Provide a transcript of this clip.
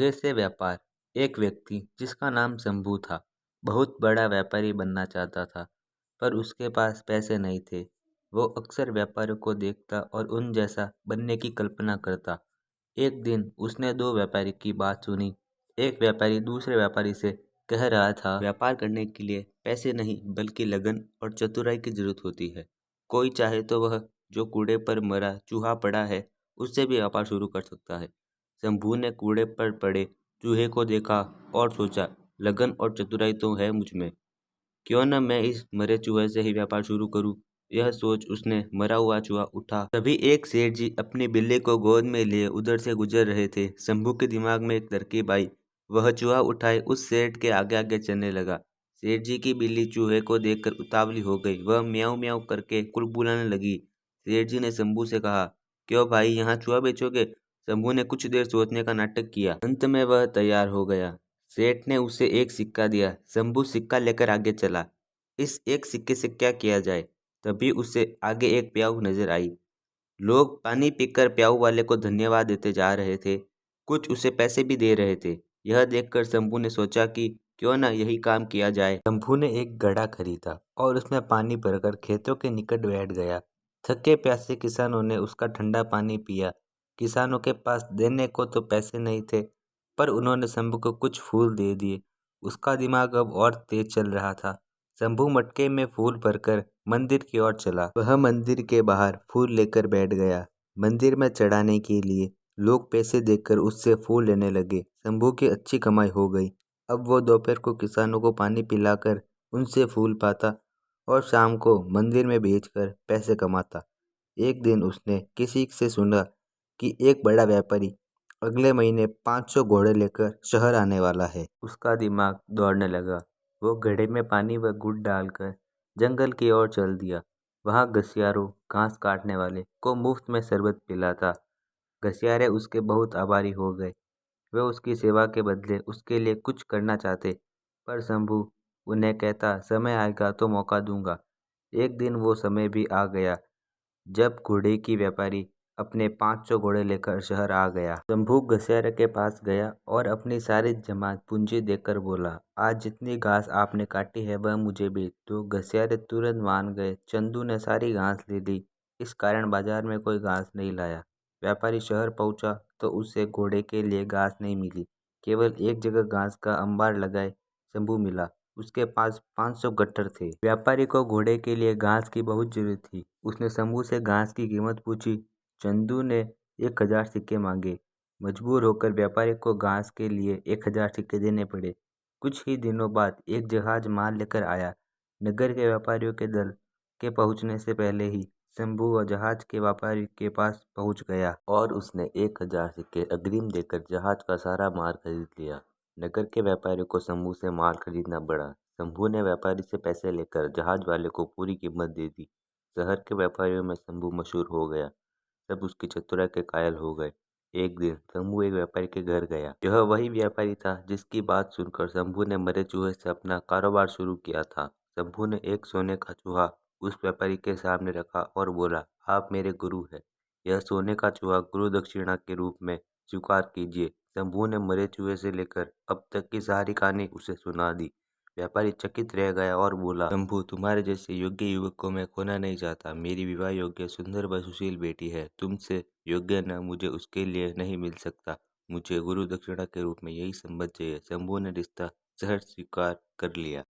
चूहे से व्यापार। एक व्यक्ति जिसका नाम शंभू था बहुत बड़ा व्यापारी बनना चाहता था, पर उसके पास पैसे नहीं थे। वो अक्सर व्यापारियों को देखता और उन जैसा बनने की कल्पना करता। एक दिन उसने दो व्यापारी की बात सुनी। एक व्यापारी दूसरे व्यापारी से कह रहा था, व्यापार करने के लिए पैसे नहीं बल्कि लगन और चतुराई की जरूरत होती है। कोई चाहे तो वह जो कूड़े पर मरा चूहा पड़ा है उससे भी व्यापार शुरू कर सकता है। शंभू ने कूड़े पर पड़े चूहे को देखा और सोचा, लगन और चतुराई तो है मुझ में, क्यों न मैं इस मरे चूहे से ही व्यापार शुरू करूं। यह सोच उसने मरा हुआ चूहा उठा। तभी एक सेठ जी अपनी बिल्ली को गोद में लिए उधर से गुजर रहे थे। शंभू के दिमाग में एक तरकीब आई। वह चूहा उठाए उस सेठ के आगे आगे चलने लगा। सेठ जी की बिल्ली चूहे को देखकर उतावली हो गई। वह म्याऊं म्याऊं करके कुड़बुड़ाने लगी। सेठ जी ने शंभू से कहा, क्यों भाई यहाँ चूहा बेचोगे? शंभू ने कुछ देर सोचने का नाटक किया। अंत में वह तैयार हो गया। सेठ ने उसे एक सिक्का दिया। शंभू सिक्का लेकर आगे चला। इस एक सिक्के से क्या किया जाए? तभी उसे आगे एक प्याऊ नजर आई। लोग पानी पीकर प्याऊ वाले को धन्यवाद देते जा रहे थे। कुछ उसे पैसे भी दे रहे थे। यह देखकर शंभू ने सोचा कि क्यों न यही काम किया जाए। शंभू ने एक घड़ा खरीदा और उसमें पानी भरकर खेतों के निकट बैठ गया। थके प्यासे किसानों ने उसका ठंडा पानी पिया। किसानों के पास देने को तो पैसे नहीं थे, पर उन्होंने शंभू को कुछ फूल दे दिए। उसका दिमाग अब और तेज चल रहा था। शंभू मटके में फूल भरकर मंदिर की ओर चला। वह मंदिर के बाहर फूल लेकर बैठ गया। मंदिर में चढ़ाने के लिए लोग पैसे देकर उससे फूल लेने लगे। शंभू की अच्छी कमाई हो गई। अब वो दोपहर को किसानों को पानी पिलाकर उनसे फूल पाता और शाम को मंदिर में बेचकर पैसे कमाता। एक दिन उसने किसी से सुना कि एक बड़ा व्यापारी अगले महीने 500 घोड़े लेकर शहर आने वाला है। उसका दिमाग दौड़ने लगा। वो घड़े में पानी व गुड़ डालकर जंगल की ओर चल दिया। वहाँ घसियारों घास काटने वाले को मुफ्त में शरबत पिलाता। घसियारे उसके बहुत आभारी हो गए। वे उसकी सेवा के बदले उसके लिए कुछ करना चाहते, पर शंभू उन्हें कहता, समय आएगा तो मौका दूंगा। एक दिन वो समय भी आ गया जब घोड़े की व्यापारी अपने 500 घोड़े लेकर शहर आ गया। शंभू घसियारे के पास गया और अपनी सारी जमा पूंजी देकर बोला, आज जितनी घास आपने काटी है वह मुझे बेच दो। घसियारे तुरंत मान गए। चंदू ने सारी घास ले ली। इस कारण बाजार में कोई घास नहीं लाया। व्यापारी शहर पहुंचा तो उसे घोड़े के लिए घास नहीं मिली। केवल एक जगह घास का अंबार लगाए शंभू मिला। उसके पास 500 गट्ठर थे। व्यापारी को घोड़े के लिए घास की बहुत जरूरत थी। उसने शंभू से घास की कीमत पूछी। चंदू ने 1000 सिक्के मांगे। मजबूर होकर व्यापारी को घास के लिए 1000 सिक्के देने पड़े। कुछ ही दिनों बाद एक जहाज माल लेकर आया। नगर के व्यापारियों के दल के पहुंचने से पहले ही शंभू व जहाज के व्यापारी के पास पहुंच गया और उसने 1000 सिक्के अग्रिम देकर जहाज का सारा माल खरीद लिया। नगर के व्यापारियों को शंभू से माल खरीदना पड़ा। शंभू ने व्यापारी से पैसे लेकर जहाज वाले को पूरी कीमत दे दी। शहर के व्यापारियों में शंभू मशहूर हो गया। सब उसकी चतुराई के कायल हो गए। एक दिन शंभू एक व्यापारी के घर गया। यह वही व्यापारी था जिसकी बात सुनकर शंभू ने मरे चूहे से अपना कारोबार शुरू किया था। शंभू ने एक सोने का चूहा उस व्यापारी के सामने रखा और बोला, आप मेरे गुरु हैं। यह सोने का चूहा गुरु दक्षिणा के रूप में स्वीकार कीजिए। शंभू ने मरे चूहे से लेकर अब तक की सारी कहानी उसे सुना दी। व्यापारी चकित रह गया और बोला, शंभू, तुम्हारे जैसे योग्य युवक को मैं खोना नहीं चाहता। मेरी विवाह योग्य सुंदर व सुशील बेटी है। तुमसे योग्य न मुझे उसके लिए नहीं मिल सकता। मुझे गुरु दक्षिणा के रूप में यही संबंध चाहिए। शंभू ने रिश्ता सहर्ष स्वीकार कर लिया।